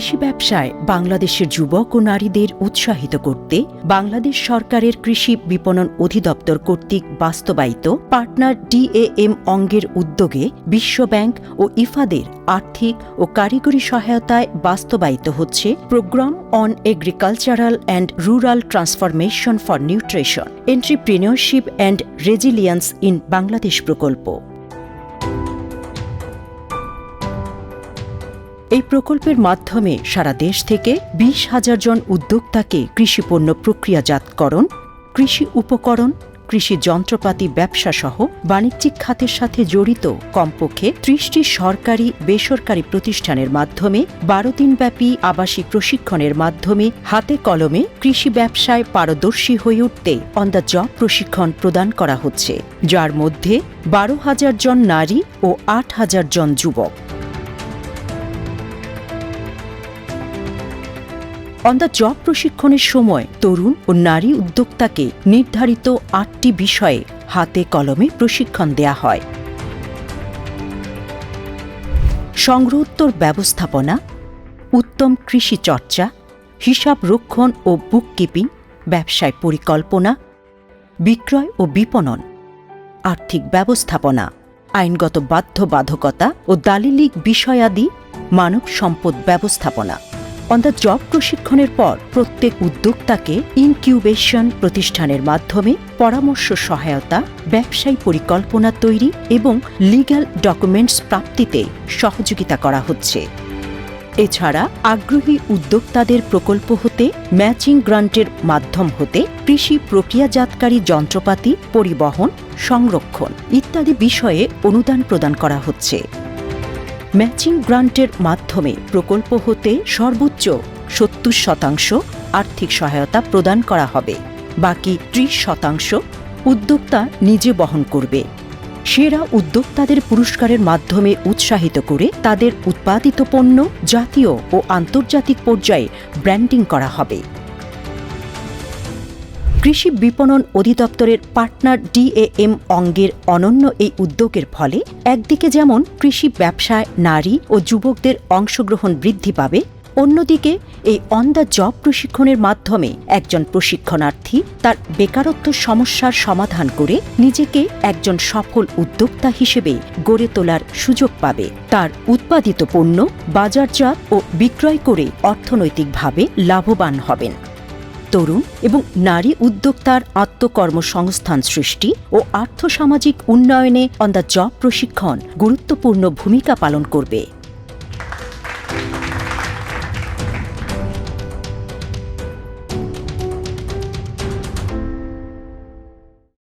কৃষি ব্যবসায় বাংলাদেশের যুবক ও নারীদের উৎসাহিত করতে বাংলাদেশ সরকারের কৃষি বিপণন অধিদপ্তর কর্তৃক বাস্তবায়িত পার্টনার DAM অঙ্গের উদ্যোগে বিশ্বব্যাংক ও ইফাদের আর্থিক ও কারিগরি সহায়তায় বাস্তবায়িত হচ্ছে program on agricultural and rural transformation for nutrition, entrepreneurship and resilience in Bangladesh প্রকল্প। এই প্রকল্পের মাধ্যমে সারা দেশ থেকে 20,000 জন উদ্যোক্তাকে কৃষিপণ্য প্রক্রিয়াজাতকরণ, কৃষি উপকরণ, কৃষি যন্ত্রপাতি ব্যবসাসহ বাণিজ্যিক খাতের সাথে জড়িত কমপক্ষে 30টি সরকারি বেসরকারি প্রতিষ্ঠানের মাধ্যমে 12 দিনব্যাপী আবাসিক প্রশিক্ষণের মাধ্যমে হাতে কলমে কৃষি ব্যবসায় পারদর্শী হয়ে উঠতে অন দ্য জব প্রশিক্ষণ প্রদান করা হচ্ছে, যার মধ্যে 12,000 জন নারী ও 8,000 জন যুবক। অন দ্য জব প্রশিক্ষণের সময় তরুণ ও নারী উদ্যোক্তাকে নির্ধারিত 8টি বিষয়ে হাতে কলমে প্রশিক্ষণ দেয়া হয়। সংগ্রহোত্তর ব্যবস্থাপনা, উত্তম কৃষি চর্চা, হিসাব রক্ষণ ও বুককিপিং, ব্যবসায় পরিকল্পনা, বিক্রয় ও বিপণন, আর্থিক ব্যবস্থাপনা, আইনগত বাধ্যবাধকতা ও দালিলিক বিষয়াদি, মানব সম্পদ ব্যবস্থাপনা। অন দ্য জব প্রশিক্ষণের পর প্রত্যেক উদ্যোক্তাকে ইনকিউবেশন প্রতিষ্ঠানের মাধ্যমে পরামর্শ সহায়তা, ব্যবসায়ী পরিকল্পনা তৈরি এবং লিগ্যাল ডকুমেন্টস প্রাপ্তিতে সহযোগিতা করা হচ্ছে। এছাড়া আগ্রহী উদ্যোক্তাদের প্রকল্প হতে ম্যাচিং গ্রান্টের মাধ্যম হতে কৃষি প্রক্রিয়াজাতকারী যন্ত্রপাতি, পরিবহন, সংরক্ষণ ইত্যাদি বিষয়ে অনুদান প্রদান করা হচ্ছে। ম্যাচিং গ্রান্টের মাধ্যমে প্রকল্প হতে সর্বোচ্চ 70% আর্থিক সহায়তা প্রদান করা হবে, বাকি 30% উদ্যোক্তা নিজে বহন করবে। সেরা উদ্যোক্তাদের পুরস্কারের মাধ্যমে উৎসাহিত করে তাদের উৎপাদিত পণ্য জাতীয় ও আন্তর্জাতিক পর্যায়ে ব্র্যান্ডিং করা হবে। কৃষি বিপণন অধিদপ্তরের পার্টনার DAM অঙ্গের অনন্য এই উদ্যোগের ফলে একদিকে যেমন কৃষি ব্যবসায় নারী ও যুবকদের অংশগ্রহণ বৃদ্ধি পাবে, অন্যদিকে এই অন দ্য জব প্রশিক্ষণের মাধ্যমে একজন প্রশিক্ষণার্থী তার বেকারত্ব সমস্যার সমাধান করে নিজেকে একজন সফল উদ্যোক্তা হিসেবে গড়ে তোলার সুযোগ পাবে। তার উৎপাদিত পণ্য বাজারজাত ও বিক্রয় করে অর্থনৈতিকভাবে লাভবান হবেন। তরুণ এবং নারী উদ্যোক্তার আত্মকর্মসংস্থান সৃষ্টি ও আর্থসামাজিক উন্নয়নে অন দ্য জব প্রশিক্ষণ গুরুত্বপূর্ণ ভূমিকা পালন করবে।